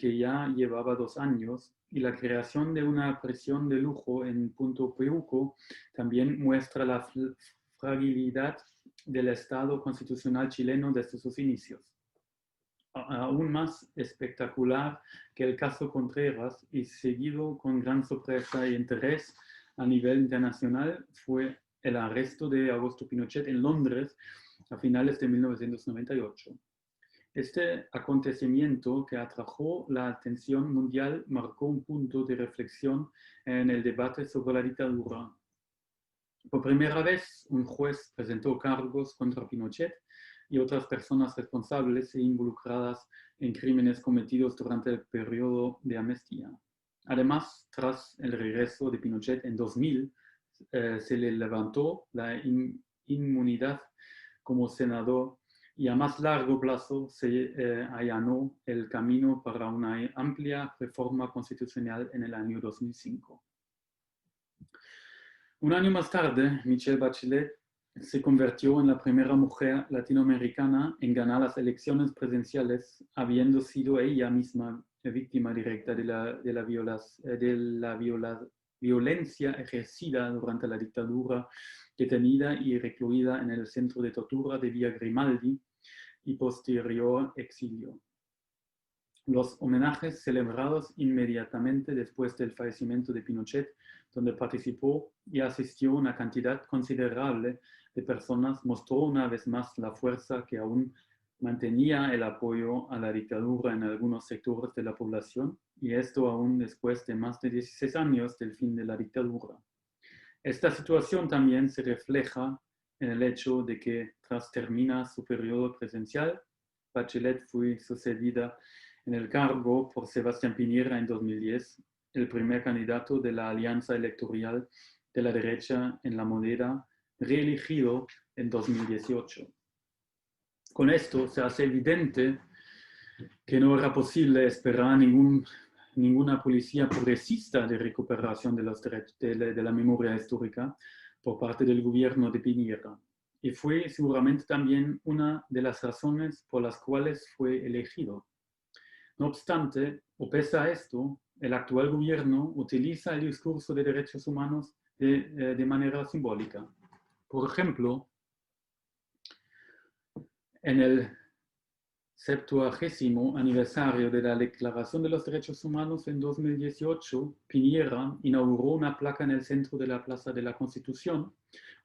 ya llevaba 2 años, y la creación de una prisión de lujo en Punto Peuco también muestra la fragilidad del Estado constitucional chileno desde sus inicios. Aún más espectacular que el caso Contreras y seguido con gran sorpresa e interés a nivel internacional fue el arresto de Augusto Pinochet en Londres a finales de 1998. Este acontecimiento que atrajo la atención mundial marcó un punto de reflexión en el debate sobre la dictadura. Por primera vez, un juez presentó cargos contra Pinochet y otras personas responsables e involucradas en crímenes cometidos durante el periodo de amnistía. Además, tras el regreso de Pinochet en 2000, se le levantó la inmunidad como senador y a más largo plazo se allanó el camino para una amplia reforma constitucional en el año 2005. Un año más tarde, Michelle Bachelet se convirtió en la primera mujer latinoamericana en ganar las elecciones presidenciales, habiendo sido ella misma víctima directa de la violencia ejercida durante la dictadura, detenida y recluida en el centro de tortura de Villa Grimaldi y posterior exilio. Los homenajes celebrados inmediatamente después del fallecimiento de Pinochet, donde participó y asistió una cantidad considerable de personas, mostró una vez más la fuerza que aún mantenía el apoyo a la dictadura en algunos sectores de la población, y esto aún después de más de 16 años del fin de la dictadura. Esta situación también se refleja en el hecho de que, tras terminar su periodo presidencial, Bachelet fue sucedida en el cargo por Sebastián Piñera en 2010, el primer candidato de la alianza electoral de la derecha en la Moneda, reelegido en 2018. Con esto se hace evidente que no era posible esperar ninguna policía progresista de recuperación de la memoria histórica por parte del gobierno de Piñera. Y fue seguramente también una de las razones por las cuales fue elegido. No obstante, o pese a esto, el actual gobierno utiliza el discurso de derechos humanos de manera simbólica. Por ejemplo, en el 70º aniversario de la Declaración de los Derechos Humanos en 2018, Piñera inauguró una placa en el centro de la Plaza de la Constitución,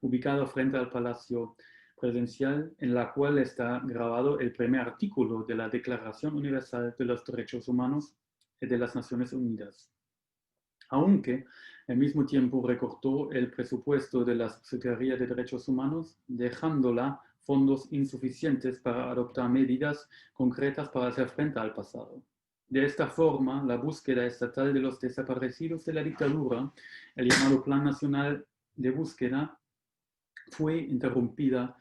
ubicada frente al Palacio Presidencial, en la cual está grabado el primer artículo de la Declaración Universal de los Derechos Humanos de las Naciones Unidas. Aunque al mismo tiempo recortó el presupuesto de la Secretaría de Derechos Humanos, dejándola fondos insuficientes para adoptar medidas concretas para hacer frente al pasado. De esta forma, la búsqueda estatal de los desaparecidos de la dictadura, el llamado Plan Nacional de Búsqueda, fue interrumpida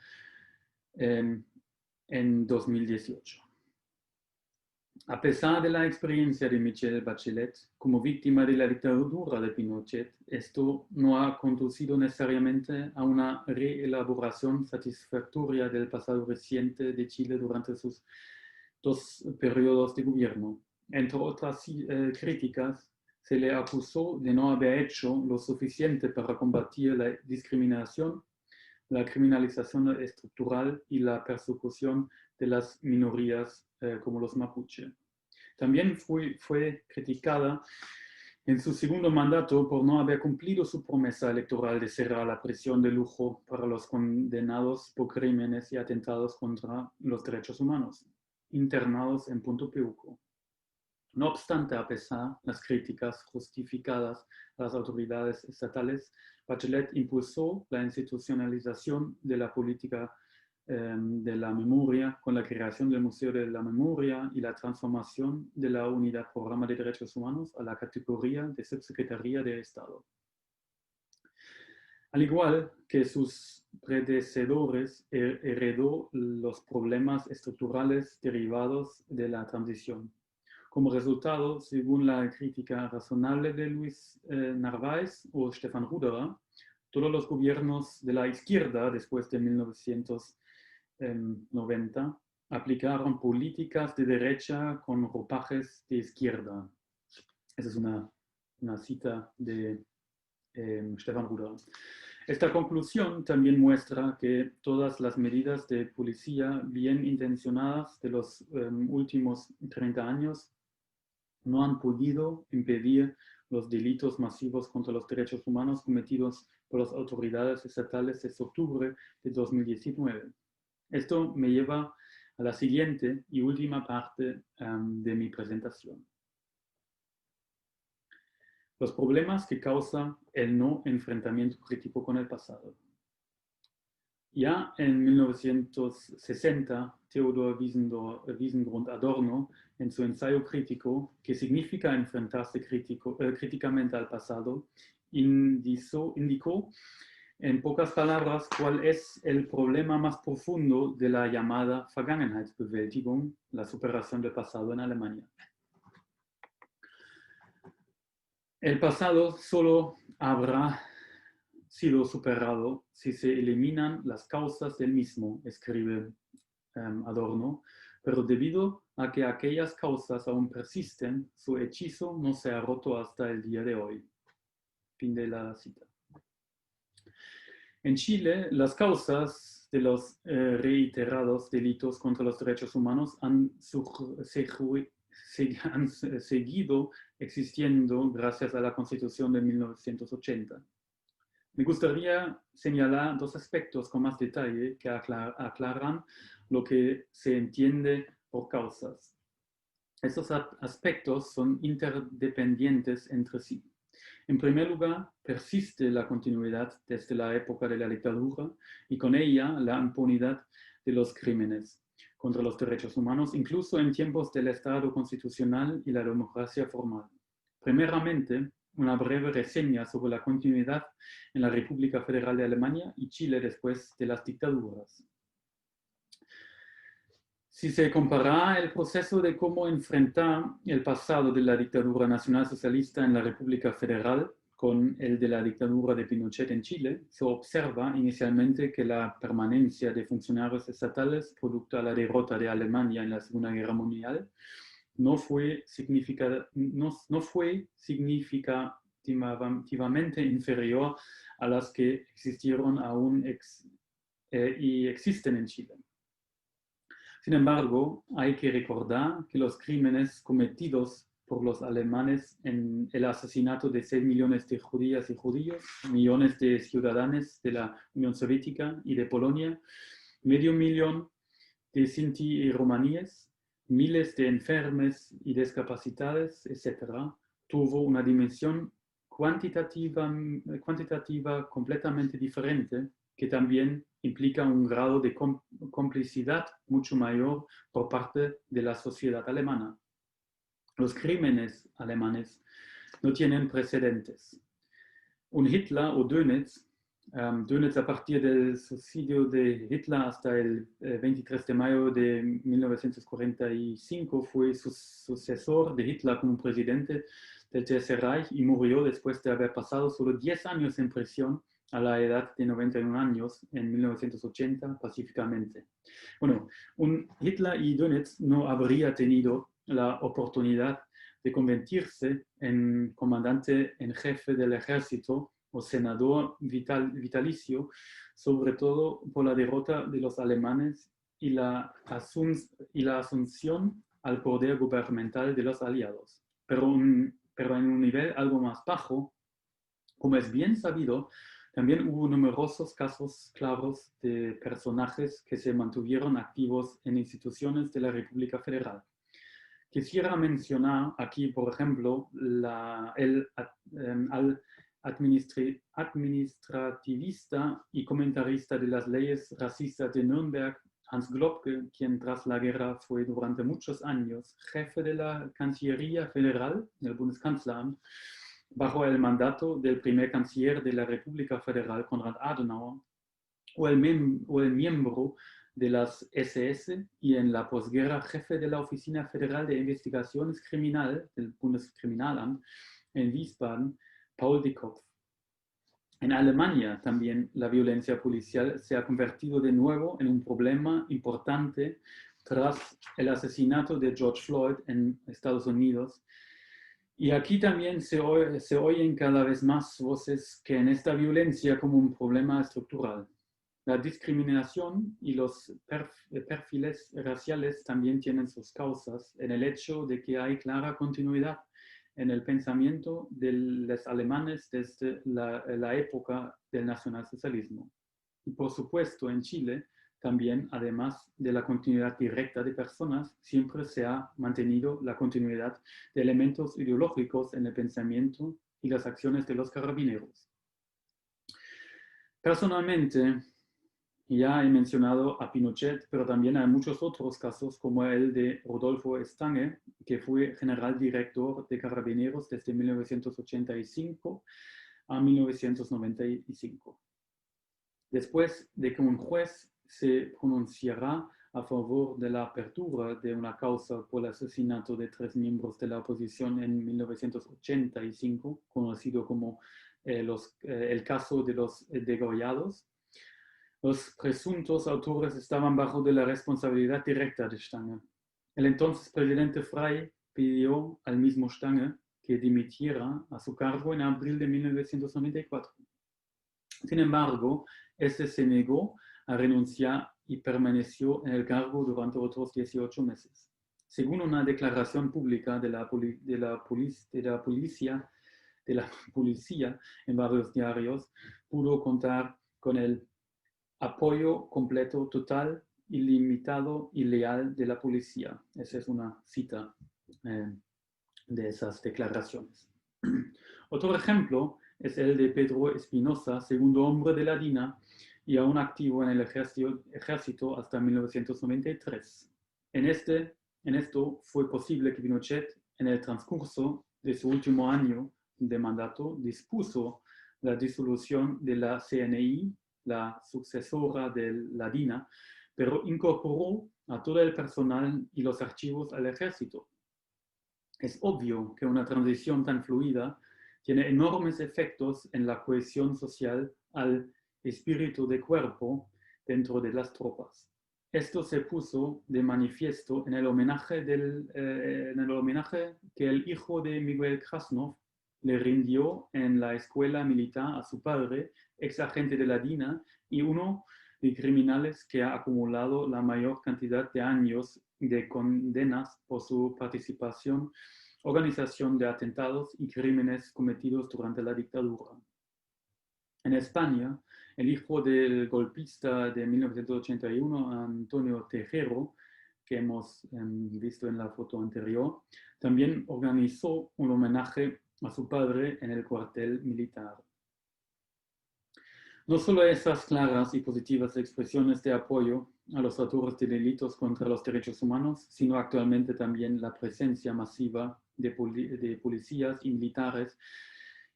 en 2018. A pesar de la experiencia de Michelle Bachelet como víctima de la dictadura de Pinochet, esto no ha conducido necesariamente a una reelaboración satisfactoria del pasado reciente de Chile durante sus 2 periodos de gobierno. Entre otras críticas, se le acusó de no haber hecho lo suficiente para combatir la discriminación, la criminalización estructural y la persecución de las minorías como los mapuche. También fue criticada en su segundo mandato por no haber cumplido su promesa electoral de cerrar la prisión de lujo para los condenados por crímenes y atentados contra los derechos humanos, internados en Punto Peuco. No obstante, a pesar de las críticas justificadas a las autoridades estatales, Bachelet impulsó la institucionalización de la política de la memoria con la creación del Museo de la Memoria y la transformación de la Unidad Programa de Derechos Humanos a la categoría de Subsecretaría de Estado. Al igual que sus predecesores, heredó los problemas estructurales derivados de la transición. Como resultado, según la crítica razonable de Luis Narváez o Stefan Ruderer, todos los gobiernos de la izquierda después de 1990 aplicaron políticas de derecha con ropajes de izquierda. Esa es una cita de Stefan Ruderer. Esta conclusión también muestra que todas las medidas de policía bien intencionadas de los últimos 30 años no han podido impedir los delitos masivos contra los derechos humanos cometidos por las autoridades estatales desde octubre de 2019. Esto me lleva a la siguiente y última parte de mi presentación. Los problemas que causa el no enfrentamiento crítico con el pasado. Ya en 1960, Theodor Wiesengrund Adorno, en su ensayo crítico, ¿Qué significa enfrentarse críticamente al pasado?, indicó en pocas palabras cuál es el problema más profundo de la llamada Vergangenheitsbewältigung, la superación del pasado en Alemania. El pasado solo habrá sido superado si se eliminan las causas del mismo, escribe Adorno, pero debido a que aquellas causas aún persisten, su hechizo no se ha roto hasta el día de hoy. Fin de la cita. En Chile, las causas de los reiterados delitos contra los derechos humanos han seguido existiendo gracias a la Constitución de 1980. Me gustaría señalar dos aspectos con más detalle que aclaran lo que se entiende por causas. Estos aspectos son interdependientes entre sí. En primer lugar, persiste la continuidad desde la época de la dictadura y con ella la impunidad de los crímenes contra los derechos humanos, incluso en tiempos del Estado constitucional y la democracia formal. Primeramente, una breve reseña sobre la continuidad en la República Federal de Alemania y Chile después de las dictaduras. Si se compara el proceso de cómo enfrentar el pasado de la dictadura nacionalsocialista en la República Federal con el de la dictadura de Pinochet en Chile, se observa inicialmente que la permanencia de funcionarios estatales producto de la derrota de Alemania en la Segunda Guerra Mundial no fue significativamente inferior a las que existieron aún y existen en Chile. Sin embargo, hay que recordar que los crímenes cometidos por los alemanes en el asesinato de 6 millones de judías y judíos, millones de ciudadanos de la Unión Soviética y de Polonia, medio millón de sinti y romaníes, miles de enfermos y discapacitados, etc., tuvo una dimensión cuantitativa completamente diferente, que también implica un grado de complicidad mucho mayor por parte de la sociedad alemana. Los crímenes alemanes no tienen precedentes. Un Hitler o Dönitz a partir del suicidio de Hitler hasta el 23 de mayo de 1945 fue sucesor de Hitler como presidente del Tercer Reich y murió después de haber pasado solo 10 años en prisión a la edad de 91 años en 1980 pacíficamente. Bueno, un Hitler y Dönitz no habría tenido la oportunidad de convertirse en comandante en jefe del ejército o senador vitalicio, sobre todo por la derrota de los alemanes y la asunción al poder gubernamental de los aliados. Pero en un nivel algo más bajo, como es bien sabido, también hubo numerosos casos claros de personajes que se mantuvieron activos en instituciones de la República Federal. Quisiera mencionar aquí, por ejemplo, al administrativista y comentarista de las leyes racistas de Nürnberg, Hans Globke, quien tras la guerra fue durante muchos años jefe de la Cancillería Federal, del Bundeskanzleramt, bajo el mandato del primer canciller de la República Federal, Konrad Adenauer, o el miembro de las SS y en la posguerra jefe de la Oficina Federal de Investigaciones Criminales del Bundeskriminalamt en Wiesbaden, Paul Dickow. En Alemania también la violencia policial se ha convertido de nuevo en un problema importante tras el asesinato de George Floyd en Estados Unidos. Y aquí también se oyen cada vez más voces que en esta violencia como un problema estructural. La discriminación y los perfiles raciales también tienen sus causas en el hecho de que hay clara continuidad en el pensamiento de los alemanes desde la época del nacionalsocialismo. Y por supuesto en Chile también, además de la continuidad directa de personas, siempre se ha mantenido la continuidad de elementos ideológicos en el pensamiento y las acciones de los carabineros. Personalmente, ya he mencionado a Pinochet, pero también hay muchos otros casos, como el de Rodolfo Stange, que fue general director de Carabineros desde 1985 a 1995. Después de que un juez se pronunciará a favor de la apertura de una causa por el asesinato de 3 miembros de la oposición en 1985, conocido como el caso de los degollados, los presuntos autores estaban bajo de la responsabilidad directa de Stange. El entonces presidente Frey pidió al mismo Stange que dimitiera a su cargo en abril de 1994. Sin embargo, este se negó a renunciar y permaneció en el cargo durante otros 18 meses. Según una declaración pública de la policía en varios diarios, pudo contar con el apoyo completo, total, ilimitado y leal de la policía. Esa es una cita de esas declaraciones. Otro ejemplo es el de Pedro Espinosa, segundo hombre de la DINA y aún activo en el ejército hasta 1993. En esto fue posible que Pinochet, en el transcurso de su último año de mandato, dispuso la disolución de la CNI, la sucesora de la DINA, pero incorporó a todo el personal y los archivos al ejército. Es obvio que una transición tan fluida tiene enormes efectos en la cohesión social al espíritu de cuerpo dentro de las tropas. Esto se puso de manifiesto en el homenaje que el hijo de Miguel Krasnov le rindió en la escuela militar a su padre, ex agente de la DINA y uno de criminales que ha acumulado la mayor cantidad de años de condenas por su participación, organización de atentados y crímenes cometidos durante la dictadura. En España, el hijo del golpista de 1981, Antonio Tejero, que hemos visto en la foto anterior, también organizó un homenaje a su padre en el cuartel militar. No solo esas claras y positivas expresiones de apoyo a los autores de delitos contra los derechos humanos, sino actualmente también la presencia masiva de policías y militares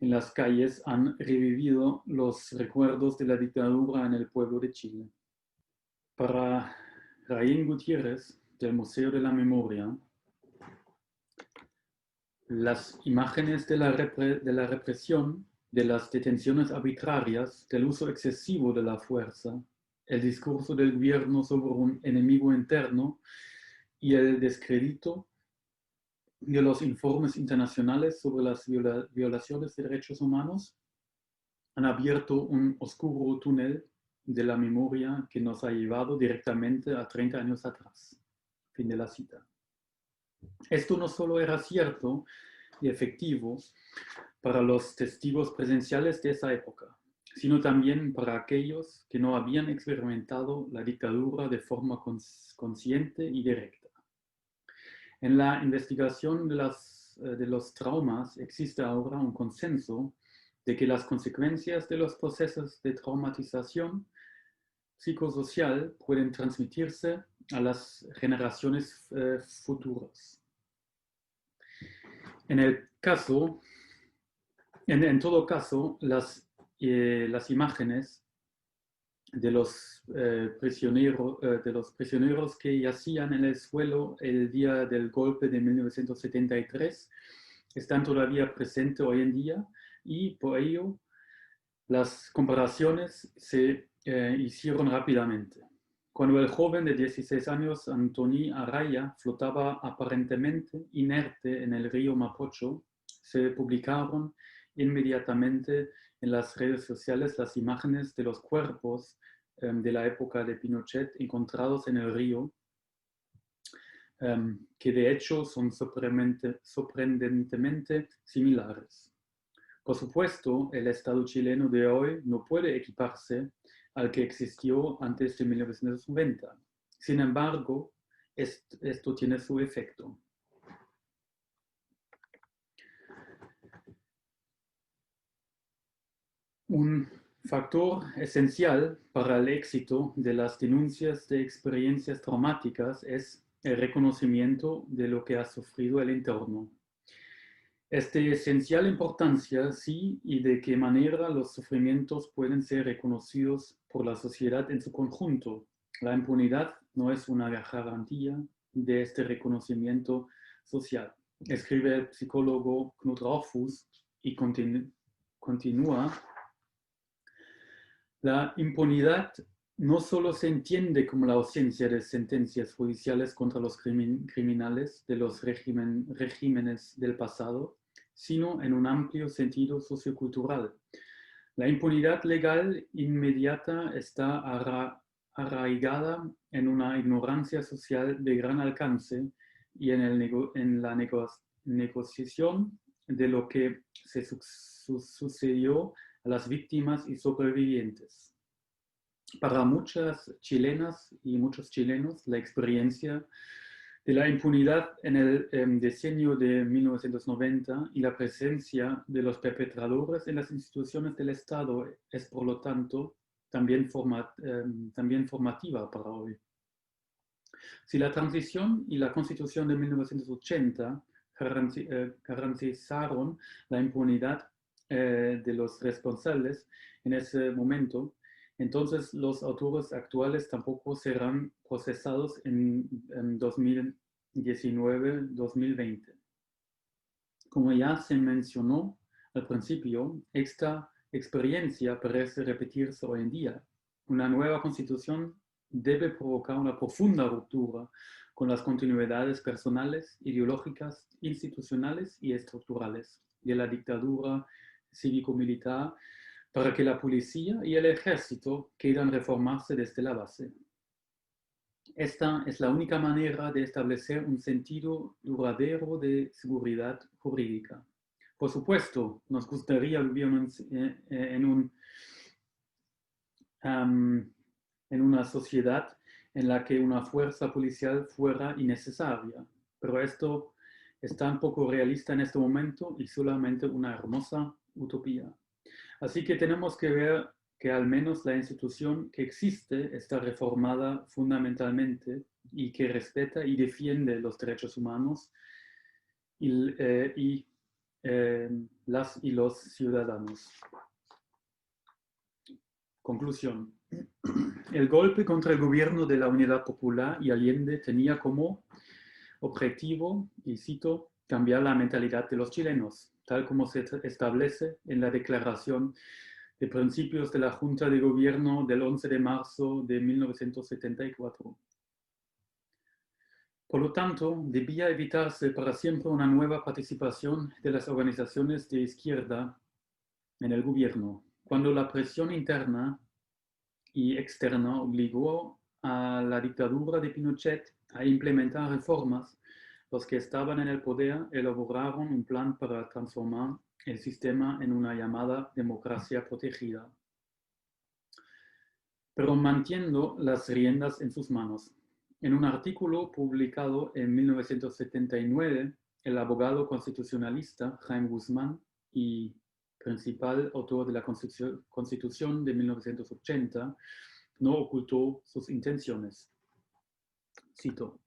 en las calles han revivido los recuerdos de la dictadura en el pueblo de Chile. Para Raín Gutiérrez, del Museo de la Memoria, las imágenes de la represión, de las detenciones arbitrarias, del uso excesivo de la fuerza, el discurso del gobierno sobre un enemigo interno y el descrédito de los informes internacionales sobre las violaciones de derechos humanos han abierto un oscuro túnel de la memoria que nos ha llevado directamente a 30 años atrás. Fin de la cita. Esto no solo era cierto y efectivo para los testigos presenciales de esa época, sino también para aquellos que no habían experimentado la dictadura de forma consciente y directa. En la investigación de los traumas existe ahora un consenso de que las consecuencias de los procesos de traumatización psicosocial pueden transmitirse a las generaciones futuras. En todo caso, las imágenes de los prisioneros que yacían en el suelo el día del golpe de 1973 están todavía presentes hoy en día y por ello las comparaciones se hicieron rápidamente. Cuando el joven de 16 años, Antoni Araya, flotaba aparentemente inerte en el río Mapocho, se publicaron inmediatamente en las redes sociales las imágenes de los cuerpos de la época de Pinochet encontrados en el río, que de hecho son sorprendentemente similares. Por supuesto, el Estado chileno de hoy no puede equiparse al que existió antes de 1990. Sin embargo, esto tiene su efecto. Un factor esencial para el éxito de las denuncias de experiencias traumáticas es el reconocimiento de lo que ha sufrido el interno. Es de esencial importancia si y de qué manera los sufrimientos pueden ser reconocidos por la sociedad en su conjunto. La impunidad no es una garantía de este reconocimiento social. Escribe el psicólogo Knut Rothfuss y continúa. La impunidad no solo se entiende como la ausencia de sentencias judiciales contra los criminales de los regímenes del pasado, sino en un amplio sentido sociocultural. La impunidad legal inmediata está arraigada en una ignorancia social de gran alcance y en la negociación de lo que se sucedió a las víctimas y sobrevivientes. Para muchas chilenas y muchos chilenos, la experiencia de la impunidad en el decenio de 1990 y la presencia de los perpetradores en las instituciones del Estado es, por lo tanto, también formativa para hoy. Si la transición y la Constitución de 1980 garantizaron la impunidad de los responsables en ese momento, entonces los autores actuales tampoco serán procesados en 2019-2020. Como ya se mencionó al principio, esta experiencia parece repetirse hoy en día. Una nueva constitución debe provocar una profunda ruptura con las continuidades personales, ideológicas, institucionales y estructurales de la dictadura cívico-militar para que la policía y el ejército quieran reformarse desde la base. Esta es la única manera de establecer un sentido duradero de seguridad jurídica. Por supuesto, nos gustaría vivir en una sociedad en la que una fuerza policial fuera innecesaria, pero esto es tan poco realista en este momento y solamente una hermosa utopía. Así que tenemos que ver que al menos la institución que existe está reformada fundamentalmente y que respeta y defiende los derechos humanos y las y los ciudadanos. Conclusión. El golpe contra el gobierno de la Unidad Popular y Allende tenía como objetivo, y cito, cambiar la mentalidad de los chilenos, tal como se establece en la Declaración de Principios de la Junta de Gobierno del 11 de marzo de 1974. Por lo tanto, debía evitarse para siempre una nueva participación de las organizaciones de izquierda en el gobierno. Cuando la presión interna y externa obligó a la dictadura de Pinochet a implementar reformas, los que estaban en el poder elaboraron un plan para transformar el sistema en una llamada democracia protegida, pero manteniendo las riendas en sus manos. En un artículo publicado en 1979, el abogado constitucionalista Jaime Guzmán y principal autor de la Constitución de 1980, no ocultó sus intenciones. Cito: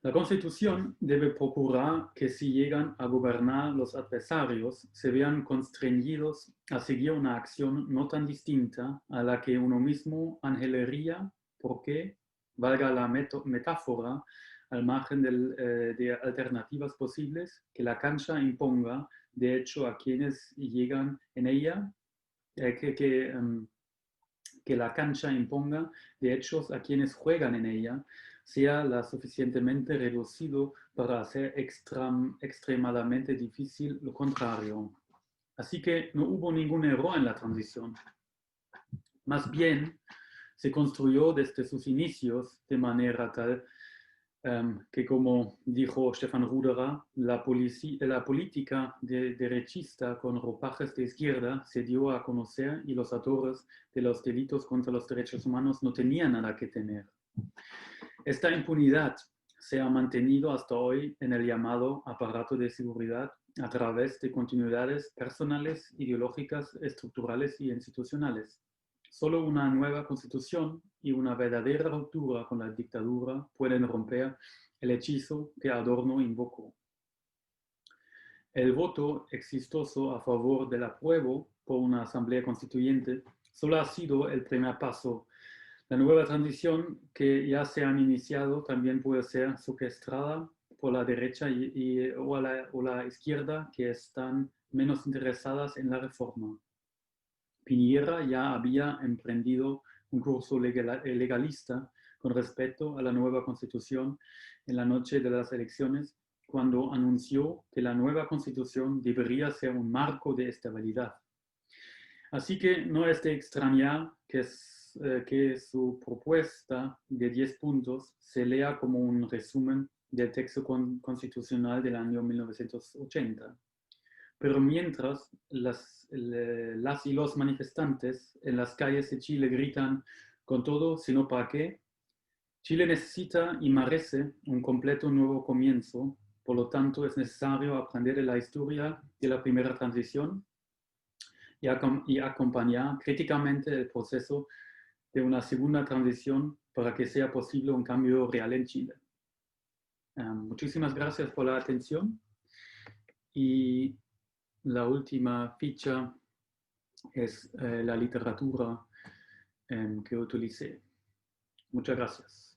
la Constitución debe procurar que si llegan a gobernar los adversarios, se vean constreñidos a seguir una acción no tan distinta a la que uno mismo angelaría, porque, valga la metáfora, al margen de alternativas posibles, que la cancha imponga, de hecho, a quienes llegan en ella, que la cancha imponga de hechos a quienes juegan en ella, sea la suficientemente reducido para hacer extremadamente difícil lo contrario. Así que no hubo ningún error en la transición. Más bien, se construyó desde sus inicios de manera tal que, como dijo Stefan Ruderer, la política derechista con ropajes de izquierda se dio a conocer y los autores de los delitos contra los derechos humanos no tenían nada que temer. Esta impunidad se ha mantenido hasta hoy en el llamado aparato de seguridad a través de continuidades personales, ideológicas, estructurales y institucionales. Solo una nueva constitución y una verdadera ruptura con la dictadura pueden romper el hechizo que Adorno invocó. El voto exitoso a favor del apruebo por una asamblea constituyente solo ha sido el primer paso. La nueva transición que ya se han iniciado también puede ser secuestrada por la derecha o la izquierda, que están menos interesadas en la reforma. Piñera ya había emprendido un curso legalista con respecto a la nueva constitución en la noche de las elecciones, cuando anunció que la nueva constitución debería ser un marco de estabilidad. Así que no es de extrañar que su propuesta de 10 puntos se lea como un resumen del texto constitucional del año 1980. Pero mientras las y los manifestantes en las calles de Chile gritan con todo, sino para qué, Chile necesita y merece un completo nuevo comienzo. Por lo tanto, es necesario aprender de la historia de la primera transición y acompañar críticamente el proceso de una segunda transición para que sea posible un cambio real en Chile. Muchísimas gracias por la atención. Y la última ficha es la literatura que utilicé. Muchas gracias.